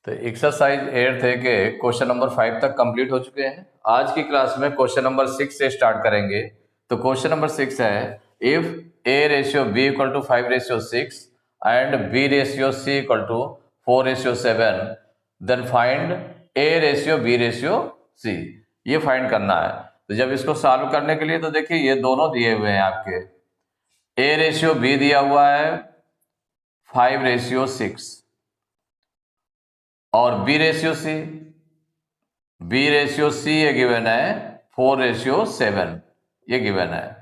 तो एक्सरसाइज 8 थे के क्वेश्चन नंबर 5 तक कंप्लीट हो चुके हैं। आज की क्लास में क्वेश्चन नंबर 6 से स्टार्ट करेंगे। तो क्वेश्चन नंबर 6 है, if A ratio B equal to 5:6 and B ratio C equal to 4:7, then find A ratio B ratio C. ये फाइंड करना है। तो जब इसको सॉल्व करने के लिए तो देखिए ये दोनों दिए हुए हैं आपके। ए रेशियो बी दिया हुआ है 5:6 और बी रेशियो सी ये गिवन है 4:7, ये गिवन है।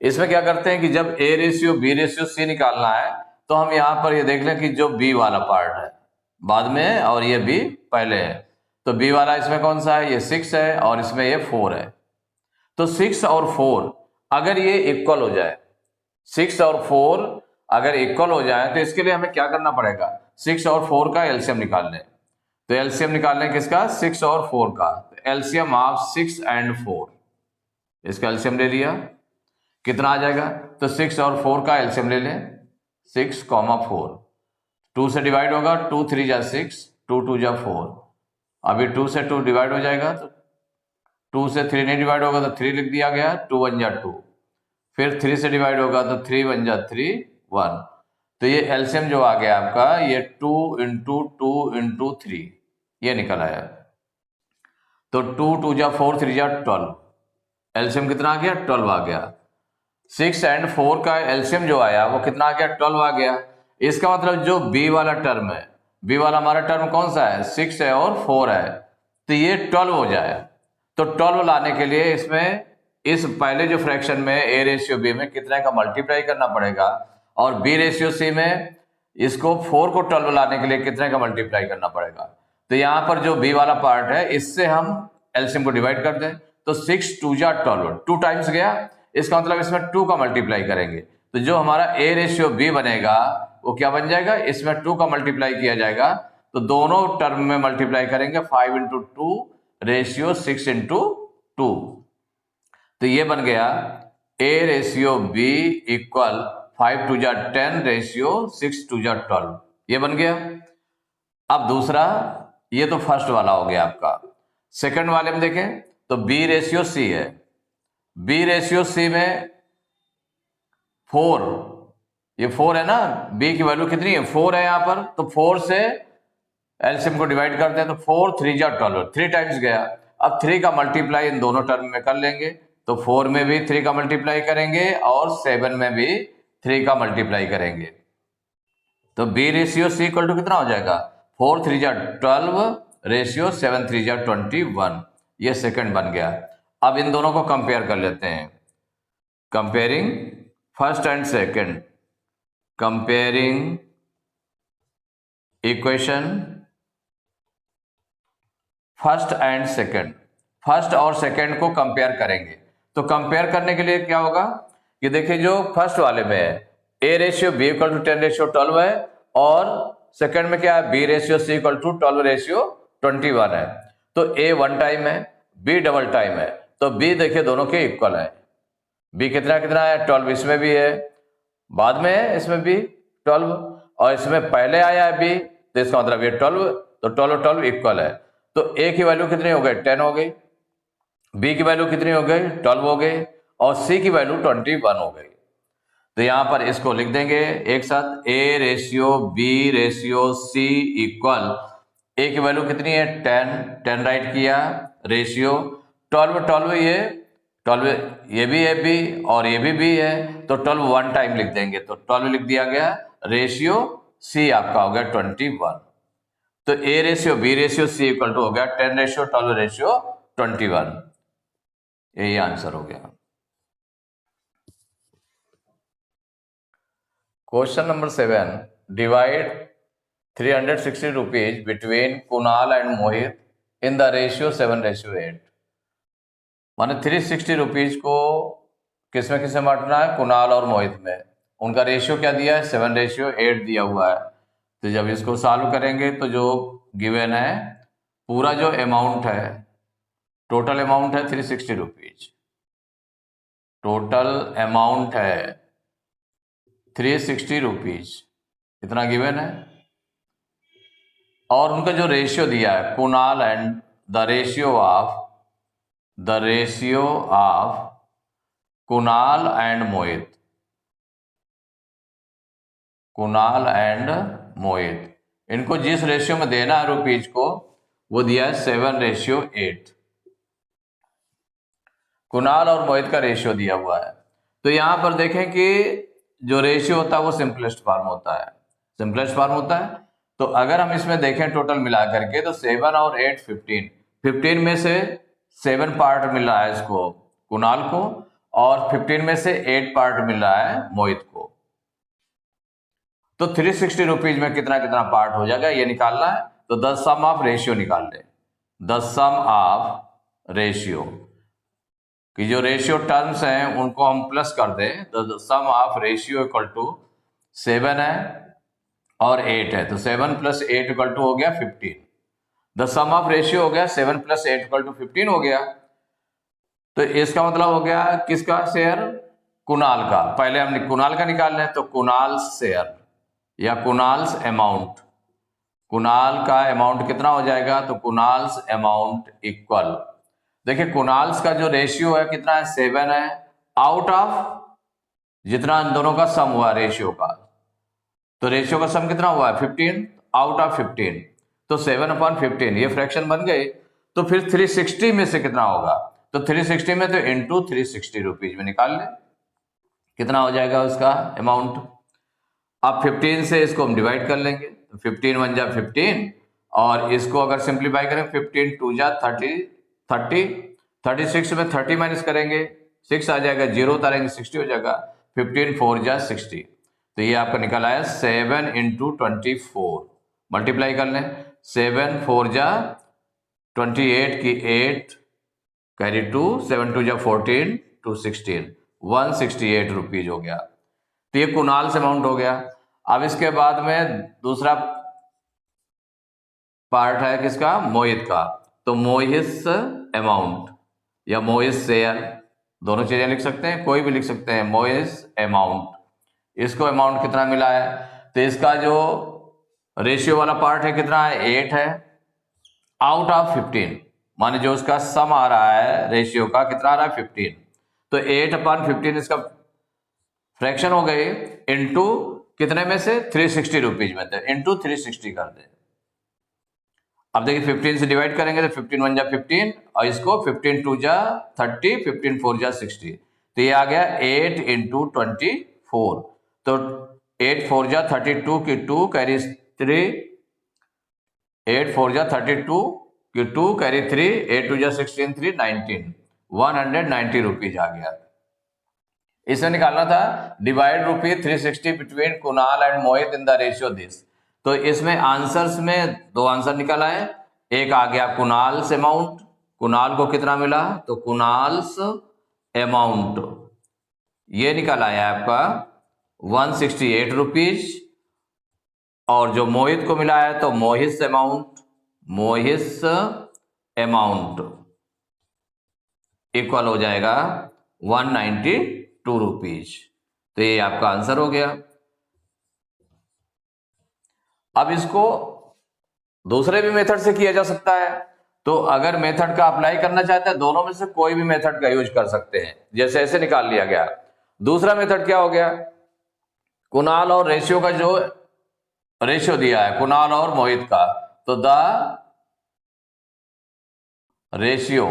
इसमें क्या करते हैं कि जब A ratio B ratio C निकालना है तो हम यहां पर ये देख लें कि जो बी वाला पार्ट है बाद में है और ये बी पहले है। तो बी वाला इसमें कौन सा है, ये 6 है और इसमें ये 4 है। तो 6 और 4 अगर ये इक्वल हो जाए, 6 और 4 अगर इक्वल हो जाए तो इसके लिए हमें क्या करना पड़ेगा, 6 और 4 का एलसीएम निकाल लें। तो एलसीएम निकालने किसका, 6 और 4 का। तो एलसीएम ऑफ 6 एंड 4, इसका एलसीएम ले लिया, कितना आ जाएगा। तो 6 और 4 का एलसीएम ले लें, 6, 4, 2 से डिवाइड होगा, 2 3 जा 6, 2 2 जा 4। अभी 2 से 2 डिवाइड हो जाएगा तो 2 से 3 नहीं डिवाइड होगा तो 3 लिख दिया गया, 2 1 जा 2। फिर 3 से डिवाइड होगा तो 3 1 जा 3 1। तो ये एलसीएम जो आ गया आपका, ये 2 इंटू 2 इंटू 3 ये निकल आया। तो 2 2 जा 4 3 जा 12, एलसीएम कितना आ गया, 12 आ गया। 6 एंड 4 का एलसीएम जो आया वो कितना आ गया, 12 आ गया। इसका मतलब जो बी वाला टर्म है, बी वाला हमारा टर्म कौन सा है, 6 है और 4 है, तो ये 12 हो जाए। तो 12 लाने के लिए इसमें इस पहले जो फ्रैक्शन में ए रेशियो बी में कितने का मल्टीप्लाई करना पड़ेगा, और बी रेशियो सी में इसको 4 को 12 लाने के लिए कितने का मल्टीप्लाई करना पड़ेगा। तो यहां पर जो बी वाला पार्ट है इससे हम एलसीएम को डिवाइड कर दें। तो 6 2 जा 12, 2 टाइम्स गया, इसका मतलब इसमें 2 का मल्टीप्लाई करेंगे तो जो हमारा ए रेशियो बी बनेगा वो क्या बन जाएगा, इसमें 2 का मल्टीप्लाई किया जाएगा। तो दोनों टर्म में मल्टीप्लाई करेंगे, 5 इंटू 2 रेशियो 6 इंटू 2। तो ये बन गया ए रेशियो बी इक्वल 5 2 जा 10 रेशियो 6 2 जा 12, ये बन गया। अब दूसरा, ये तो फर्स्ट वाला हो गया आपका। सेकंड वाले में देखें तो बी रेशियो सी है, बी रेशियो सी में 4, ये 4 है ना, बी की वैल्यू कितनी है, 4 है यहां पर। तो 4 से एलसीएम को डिवाइड करते हैं तो 4 3 जा 12, 3 टाइम्स गया। अब 3 का मल्टीप्लाई इन दोनों टर्म में कर लेंगे, तो 4 में भी 3 का मल्टीप्लाई करेंगे और 7 में भी 3 का मल्टीप्लाई करेंगे। तो B ratio C equal to कितना हो जाएगा, 4 3 जा 12 रेशियो 7 3 जा 21, ये सेकंड बन गया। अब इन दोनों को कंपेयर कर लेते हैं, comparing first and second, comparing equation first and second, first और सेकंड को कंपेयर करेंगे। तो कंपेयर करने के लिए क्या होगा कि देखिए जो फर्स्ट वाले में है A ratio B equal to 10:12 है, और सेकंड में क्या है, B ratio C equal to 12:21 है। तो ए 1 टाइम है, बी डबल टाइम है, तो बी देखिए दोनों के इक्वल है। बी कितना कितना है, 12 इसमें भी है, बाद में है इसमें भी 12, और इसमें पहले आया है बी, तो इसका मतलब ये 12, तो 12 12 इक्वल है। तो ए की वैल्यू कितनी हो गई, 10 हो गई, बी की वैल्यू कितनी हो गई, 12 हो गई, और सी की वैल्यू 21 हो गई। तो यहां पर इसको लिख देंगे एक साथ, A ratio B ratio C equal, A की वैल्यू कितनी है 10, 10 राइट किया, रेशियो 12 12 ये 12 ये भी है बी और ये भी है, तो 12 1 टाइम लिख देंगे, तो 12 लिख दिया गया, रेशियो सी आपका हो गया 21। तो A ratio B ratio C equal to हो गया 10:12:21, यही आंसर हो गया। Question number 7, divide 360 rupees between Kunal and Mohit in the ratio 7:8। माने 360 रुपीज को किसमें किसमें बांटना है, कुणाल और मोहित में, उनका रेशियो क्या दिया है, 7:8 दिया हुआ है। तो जब इसको सॉल्व करेंगे तो जो गिवन है पूरा जो अमाउंट है, टोटल अमाउंट है 360 रुपीज, टोटल अमाउंट है 360 रुपीज, कितना गिवन है, और उनका जो रेशियो दिया है Kunal and the ratio of Kunal and Mohit, Kunal and Mohit, इनको जिस रेशियो में देना है रुपीज को वो दिया है 7:8। कुणाल और मोहित का रेशियो दिया हुआ है। तो यहां पर देखें कि जो रेशियो होता है वो सिंपलेस्ट फॉर्म होता है, सिंपलेस्ट फॉर्म होता है। तो अगर हम इसमें देखें टोटल मिला करके तो 7 और 8 15 में से 7 पार्ट मिल रहा है इसको कुणाल को और 15 में से 8 पार्ट मिल रहा है मोहित को। तो 360 रुपीज में कितना कितना पार्ट हो जाएगा ये निकालना है। तो द सम ऑफ रेशियो निकाल लें, द सम ऑफ रेशियो कि जो रेशियो टर्म्स हैं उनको हम प्लस कर दें। तो the sum of ratio equal to 7 है और 8 है, तो 7 + 8 इक्वल टू हो गया 15। द सम ऑफ रेशियो हो गया 7 + 8 इक्वल टू 15 हो गया। तो इसका मतलब हो गया किसका शेयर, कुणाल का। पहले हमने कुणाल का निकालना है तो कुणाल शेयर या कुणाल्स अमाउंट, कुणाल का अमाउंट कितना हो जाएगा, तो कुणाल्स अमाउंट इक्वल, देखिए कुणाल्स का जो रेशियो है कितना है 7 है, आउट ऑफ जितना इन दोनों का सम हुआ रेशियो का, तो रेशियो का सम कितना हुआ है 15, आउट ऑफ 15, तो 7/15 ये फ्रैक्शन बन गए। तो फिर 360 में से कितना होगा, तो 360 में तो इंटू 360 रुपीज में निकाल ले कितना हो जाएगा उसका अमाउंट। अब 15 से इसको हम डिवाइड कर लेंगे, तो 15 1 जा 15 और इसको अगर सिंप्लीफाई करें 15 2 जा 30, 36 में 30 माइनस करेंगे 6 आ जाएगा, 0 उतारेंगे 60 हो जाएगा, 15 4 जा 60, तो ये आपका निकल आया 7 × 24। मल्टीप्लाई कर लें 7 4 जा 28 की 8 कैरी 2 7 2 जा 14 2 16 168 रुपीज हो गया। तो ये कुणाल से अमाउंट हो गया। अब इसके बाद में दूसरा पार्ट है किसका, मोहित का। तो मोहित अमाउंट या मोहित शेयर दोनों चीजें लिख सकते हैं, कोई भी लिख सकते हैं। मोहित अमाउंट, इसको अमाउंट कितना मिला है, तो इसका जो रेशियो वाला पार्ट है कितना है 8 है, आउट ऑफ 15 माने जो उसका सम आ रहा है रेशियो का कितना आ रहा है 15, तो 8/15 इसका फ्रैक्शन हो गए इनटू कितने में से 360 रुपीज में, तो इनटू 360 कर दे। अब देखिए 15 से डिवाइड करेंगे तो 15 1 जा 15 और इसको 15 2 जा 30 15 4 जा 60, तो ये आ गया 8 × 24, तो 8 4 जा 32 की 2 कैरी 3, 8 4 जा 32 की 2 कैरी 3, 8 2 जा 16 3 19 190 रुपीज आ गया। इसे निकालना था divide ₹360 between Kunal and Mohit in the ratio this. तो इसमें आंसर्स में 2 आंसर निकल आए, एक आ गया कुणाल्स अमाउंट, कुणाल को कितना मिला, तो कुणाल्स अमाउंट ये निकल आया आपका 168 रुपीज, और जो मोहित को मिला है तो मोहित अमाउंट इक्वल हो जाएगा 192 रुपीज। तो ये आपका आंसर हो गया। अब इसको दूसरे भी मेथड से किया जा सकता है, तो अगर मेथड का अप्लाई करना चाहते हैं दोनों में से कोई भी मेथड का यूज कर सकते हैं। जैसे ऐसे निकाल लिया गया। दूसरा मेथड क्या हो गया, कुणाल और रेशियो का जो रेशियो दिया है कुणाल और मोहित का, तो द रेशियो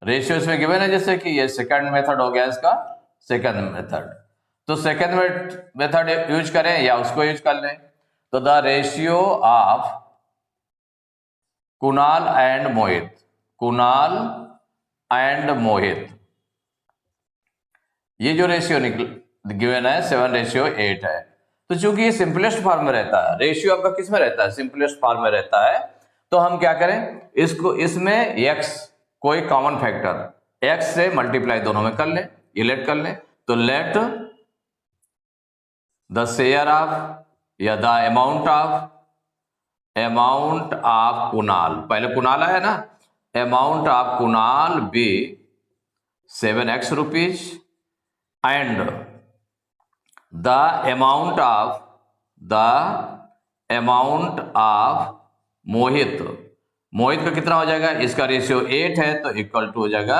इसमें गिवन है, जैसे कि ये सेकंड मेथड हो गया इसका सेकंड मेथड। तो सेकंड मेथड यूज करें या उसको यूज कर लें, तो the ratio of Kunal and Mohit, ये जो रेशियो गिवन है 7:8 है। तो चूंकि ये सिंपलेस्ट फॉर्म में रहता है, रेशियो आपका किस में रहता है, सिंपलेस्ट फॉर्म में रहता है, तो हम क्या करें, इसको इसमें x कोई कॉमन फैक्टर x से मल्टीप्लाई दोनों में कर लें, ये लेट कर लें, तो लेट द शेयर ऑफ या द अमाउंट ऑफ कुणाल, पहले कुणाल आया ना, amount of Kunal be 7x rupees and the amount of Mohit, Mohit का कितना हो जाएगा, इसका रेशियो 8 है तो इक्वल टू हो जाएगा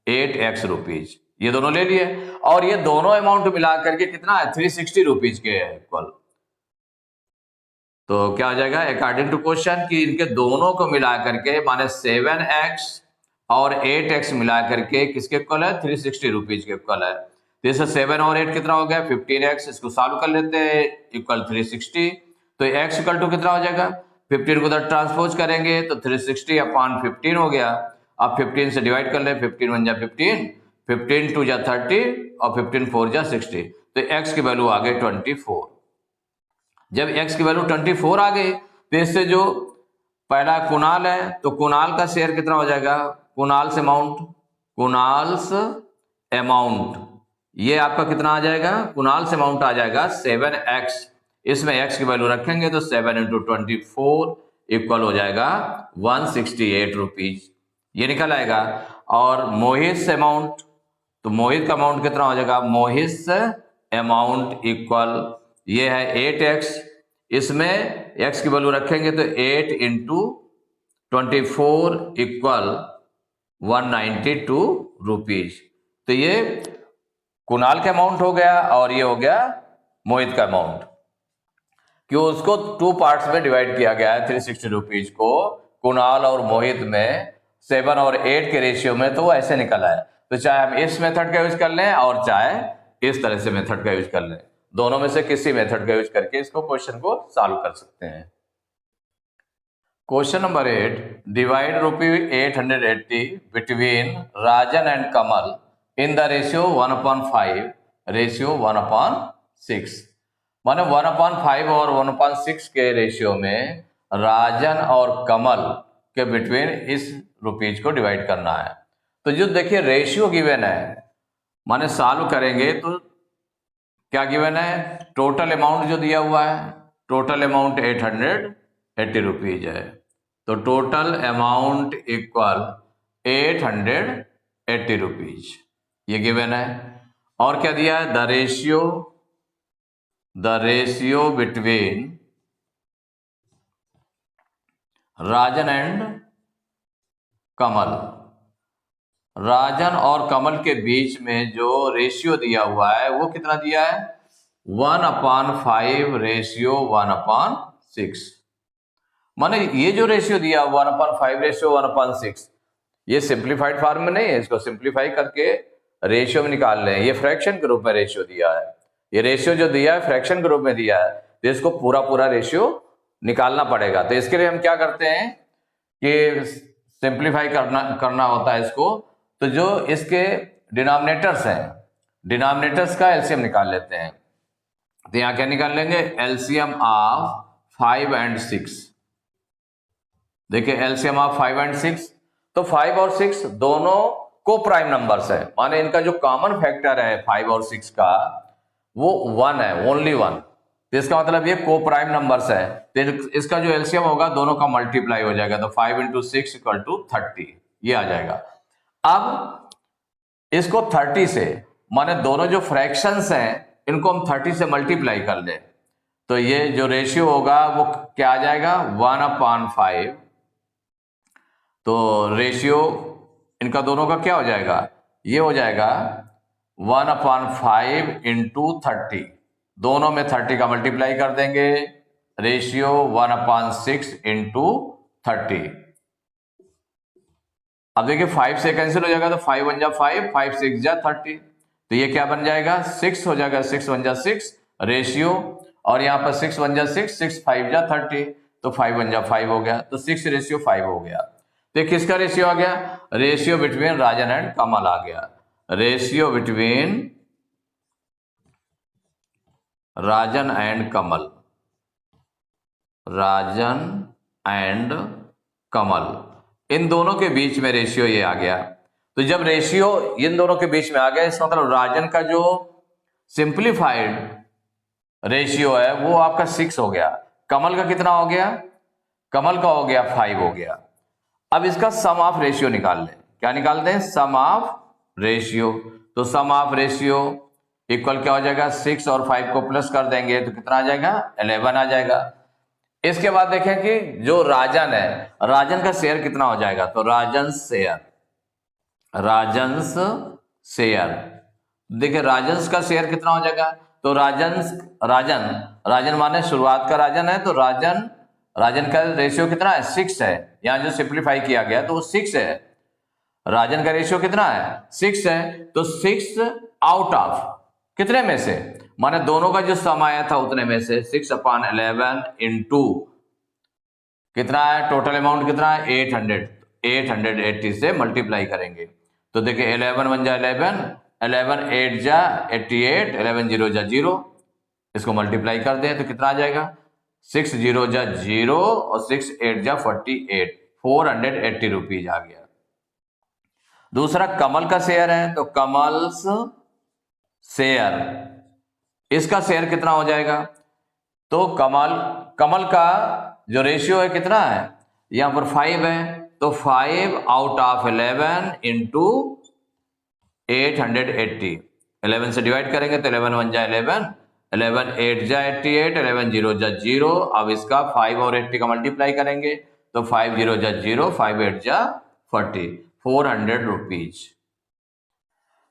8x रुपीज। ये दोनों ले लिए और ये दोनों अमाउंट मिला करके कितना है 360 रुपीज के इक्वल। तो क्या हो जाएगा अकॉर्डिंग टू क्वेश्चन कि इनके दोनों को मिला करके माने 7x और 8x मिला करके किसके इक्वल है 360 रुपीज के इक्वल है। तो इससे 7 और 8 कितना हो गया 15x, इसको सॉल्व कर लेते हैं इक्वल 360। तो x इक्वल टू कितना हो जाएगा 15 को उधर ट्रांसपोज करेंगे तो 360 अपॉन 15 हो गया। अब 15 से डिवाइड कर ले 15 1 जा 15, 15 2 जा 30 और 15 4 जा 60। तो x की वैल्यू आ गई 24। जब x की वैल्यू 24 आ गई तो इससे जो पहला कुणाल है तो कुणाल का शेयर कितना हो जाएगा, कुणाल्स अमाउंट, कुणाल्स अमाउंट ये आपका कितना आ जाएगा, कुणाल्स अमाउंट आ जाएगा 7x। इसमें x की वैल्यू रखेंगे तो 7 × 24 इक्वल हो जाएगा 168 रुपीज, ये निकल आएगा। और मोहित अमाउंट, तो मोहित का अमाउंट कितना हो जाएगा, मोहित अमाउंट इक्वल ये है 8x, इसमें x की वैल्यू रखेंगे तो 8 × 24 इक्वल 192 रुपीज। तो ये कुणाल का अमाउंट हो गया और ये हो गया मोहित का अमाउंट, कि उसको 2 पार्ट्स में डिवाइड किया गया है 360 रुपीज को। कुणाल और मोहित में 7 और 8 के रेशियो में, तो वो ऐसे निकला है। तो चाहे हम इस मेथड का यूज कर लें और चाहे इस तरह से मेथड का यूज कर लें, दोनों में से किसी मेथड का यूज करके इसको क्वेश्चन को सॉल्व कर सकते हैं। Question number 8, divide ₹880 between Rajan and Kamal in the ratio 1/5, ratio 1/6। माने 1/5 और 1/6 के रेशियो में राजन और कमल के बिटवीन इस रुपीज को डिवाइड करना है। तो जो देखिए रेशियो गिवन है, माने सॉल्व करेंगे तो क्या गिवन है, टोटल अमाउंट जो दिया हुआ है, टोटल अमाउंट 880 रुपीज है। तो टोटल अमाउंट इक्वल 880 रुपीज, ये गिवन है। और क्या दिया है, the ratio between Rajan and Kamal, Rajan और कमल के बीच में जो रेशियो दिया हुआ है वो कितना दिया है 1/5 रेशियो 1/6। माने ये जो रेशियो दिया 1/5 रेशियो 1/6, ये सिंप्लीफाइड फॉर्म में नहीं है, इसको सिंप्लीफाई करके रेशियो में निकाल लें। ये फ्रैक्शन के रूप में रेशियो दिया है, ये रेशियो जो दिया है फ्रैक्शन के रूप में दिया है, तो इसको पूरा रेशियो निकालना पड़ेगा। तो इसके लिए हम क्या करते हैं कि सिंप्लीफाई करना होता है इसको। तो जो इसके डिनोमिनेटर्स हैं, डिनोमिनेटर्स का एलसीएम निकाल लेते हैं। तो यहां क्या निकाल लेंगे, एलसीएम ऑफ 5 और 6। देखिए एलसीएम ऑफ 5 और 6, तो 5 और 6 दोनों को प्राइम नंबर्स है, माने इनका जो कॉमन फैक्टर है 5 और 6 का वो 1 है, ओनली 1। तो इसका मतलब ये को प्राइम नंबर्स है, तो इसका जो एलसीएम होगा दोनों का मल्टीप्लाई हो जाएगा, तो 5 × 6 = 30, ये आ जाएगा। अब इसको 30 से, माने दोनों जो फ्रैक्शंस हैं इनको हम 30 से मल्टीप्लाई कर लें, तो ये जो रेशियो होगा वो क्या आ जाएगा 1/5। तो रेशियो इनका दोनों का क्या हो जाएगा, ये हो जाएगा 1/5 × 30, दोनों में 30 का मल्टीप्लाई कर देंगे, रेशियो 1/6 × 30। अब देखिए 5 से कैंसिल हो जाएगा, तो 5 1 जा 5, 5 6 जा 30, तो ये क्या बन जाएगा 6 हो जाएगा, 6 1 जा 6 रेशियो, और यहाँ पर 6 1 जा 6, 6 5 जा 30, तो 5 1 जा 5 हो गया, तो 6 रेशियो 5 हो गया। तो किसका रेशियो आ गया, ratio between Rajan and Kamal आ गया, ratio between Rajan and Kamal, Rajan and Kamal, इन दोनों के बीच में रेशियो ये आ गया। तो जब रेशियो इन दोनों के बीच में आ गया, इसका मतलब राजन का जो सिंप्लीफाइड रेशियो है वो आपका 6 हो गया, कमल का कितना हो गया, कमल का हो गया 5 हो गया। अब इसका सम ऑफ रेशियो निकाल लें, क्या निकालते हैं, सम ऑफ रेशियो। तो सम ऑफ रेशियो इक्वल क्या हो जाएगा, 6 और 5 को प्लस कर देंगे तो कितना आ जाएगा 11 आ जाएगा। इसके बाद देखें कि जो राजन है, राजन का शेयर कितना हो जाएगा, तो राजंस शेयर देखिए राजंस का शेयर कितना हो जाएगा, तो राजन माने शुरुआत का राजन है, तो राजन का रेशियो कितना है, 6 है। यहां जो सिंप्लीफाई किया गया तो वो 6 है। राजन का रेशियो कितना है, 6 है। तो 6 आउट ऑफ कितने में से, माने दोनों का जो सम आया था उतने में से 6/11 इंटू कितना है, टोटल अमाउंट कितना है 880 से मल्टीप्लाई करेंगे। तो देखिए 11 1 जा 11, 11 8 जा 88, 11 0 जा 0, इसको मल्टीप्लाई कर दें तो कितना आ जाएगा, 6 0 जा 0 और 6 8 जा 48, 480 रुपीज आ गया। दूसरा कमल का शेयर है, तो कमल्स शेयर, इसका शेयर कितना हो जाएगा, तो कमल का जो रेशियो है कितना है, यहां पर 5 है, तो 5 आउट ऑफ 11 इंटू 880, 11 से डिवाइड करेंगे तो 11 1 जा 11, 11 8 जा 88, 11 0 जा 0। अब इसका 5 और 80 का मल्टीप्लाई करेंगे तो 5 0 जा 0, 5 8 जा 40, 400 रुपीज।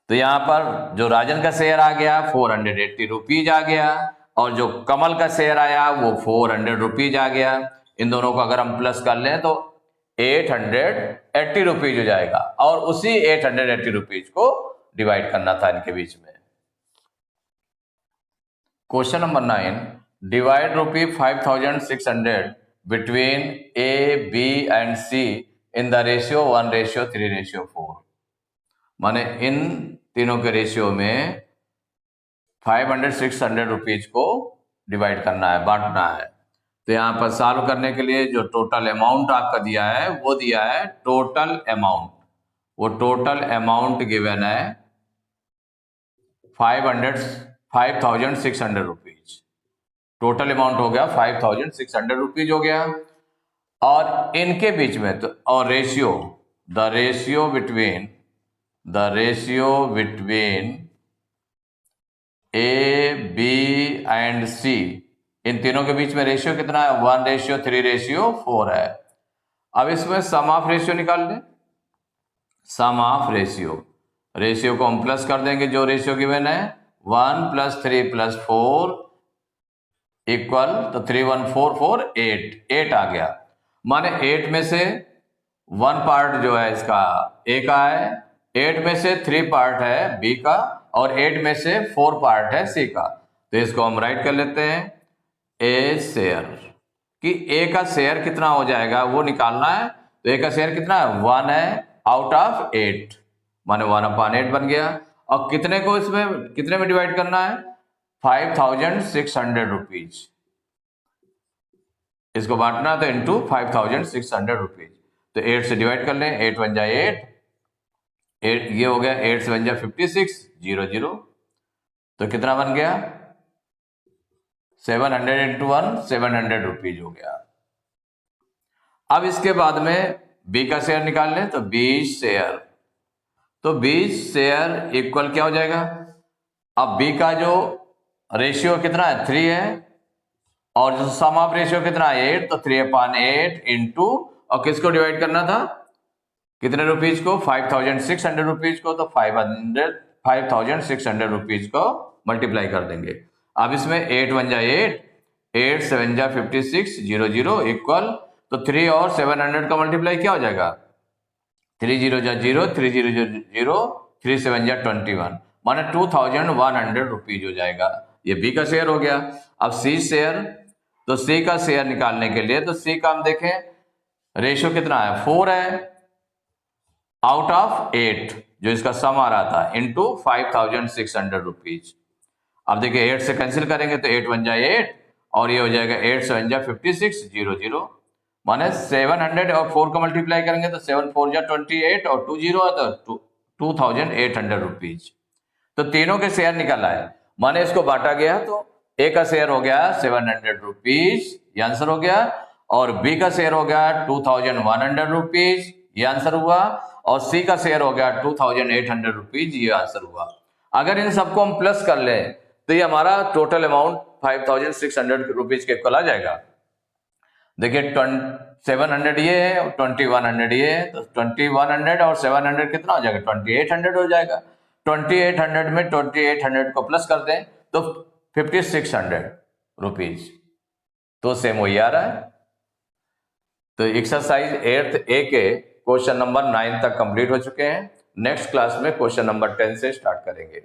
तो यहां पर जो राजन का शेयर आ गया 480 रुपीज आ गया, और जो कमल का शेयर आया वो 400 रुपीज आ गया। इन दोनों को अगर हम प्लस कर लें तो 880 रुपीज हो जाएगा, और उसी 880 रुपीज को डिवाइड करना था इनके बीच में। Question number 9, divide ₹5600 between A, B and C in the ratio 1:3:4। माने इन तीनों के रेशियो में 500-600 रुपीज को डिवाइड करना है, बांटना है। तो यहां पर सॉल्व करने के लिए जो टोटल अमाउंट आपका दिया है वो दिया है टोटल अमाउंट, वो टोटल अमाउंट गिवन है 5,600 रुपीज। टोटल अमाउंट हो गया 5,600 रुपीज हो गया, और इनके बीच में तो और ratio, the ratio between A, B and C, इन तीनों के बीच में रेशियो कितना है, 1:3:4 है। अब इसमें सम ऑफ रेशियो निकाल लें। सम ऑफ रेशियो को हम प्लस कर देंगे, जो रेशियो गिवन है 1 + 3 + 4 इक्वल, तो 3 1 4 4 8 आ गया। माने 8 में से 1 पार्ट जो है इसका ए का है, 8 में से 3 पार्ट है बी का, और 8 में से 4 पार्ट है सी का। तो इसको हम राइट कर लेते हैं ए शेयर, कि ए का शेयर कितना हो जाएगा वो निकालना है। तो ए का शेयर कितना है, 1 है आउट ऑफ 8, माने 1/8 बन गया। और कितने को इसमें कितने में डिवाइड करना है, 5,600 रुपीज, इसको बांटना तो इंटू 5,600 रुपीज। तो 8 से डिवाइड कर लें, 8 1 जा 8, ये हो गया 8 से 1 जा 56, 0 0, तो कितना बन गया 700 इंटू 1, 700 रुपीज हो गया। अब इसके बाद में बी का शेयर निकाल लें, तो बी शेयर, तो बी शेयर इक्वल क्या हो जाएगा, अब बी का जो रेशियो कितना है 3 है, और जो सम ऑफ रेशियो कितना है 8, तो 3/8 इंटू, और किसको डिवाइड करना था, कितने रुपीज को, 5,600 रुपीज को, तो 5,600 रुपीज को मल्टीप्लाई कर देंगे। अब इसमें 8 1 जा 8, 8 7 जा 56, 0 0 इक्वल, तो 3 और 700 का मल्टीप्लाई क्या हो जाएगा, 3 0 जा 0, 3 0 0, 3 7 जा 21, माने 2,100 रुपीज हो जाएगा। ये बी का शेयर हो गया। अब सी शेयर, तो सी का शेयर निकालने के लिए, तो सी का हम देखें रेशियो कितना है 4 है आउट ऑफ 8, जो इसका सम आ रहा था, इंटू 5,600 रुपीज। अब देखिए 8 से कैंसिल करेंगे तो 8 1 जा 8, और ये हो जाएगा 8 7 जा 56, 0 0, माने 700 और 4 का मल्टीप्लाई करेंगे तो 7 4 जा 28, और 2 0 है तो 2,800 रुपीज। तो तीनों के शेयर निकला है, माने इसको बांटा गया, तो ए का शेयर हो गया 700 रुपीज, ये आंसर हो गया, और बी का शेयर हो गया 2,100 रुपीज, ये आंसर हुआ, और सी का शेयर हो गया 2,800 रुपीज, ये आंसर हुआ। अगर इन सबको हम प्लस कर लें तो ये हमारा टोटल अमाउंट 5,600 रुपीज के इक्वल आ जाएगा। देखिए 700 ये है और 2100 ये है, तो 2100 और 700 कितना हो जाएगा? 2800 हो जाएगा। 2800 में 2800 को प्लस कर दें तो 5600 रुपीज, तो सेम वही आ रहा है। तो एक्सरसाइज 8th ए के क्वेश्चन नंबर 9 तक कंप्लीट हो चुके हैं। नेक्स्ट क्लास में क्वेश्चन नंबर 10 से स्टार्ट करेंगे।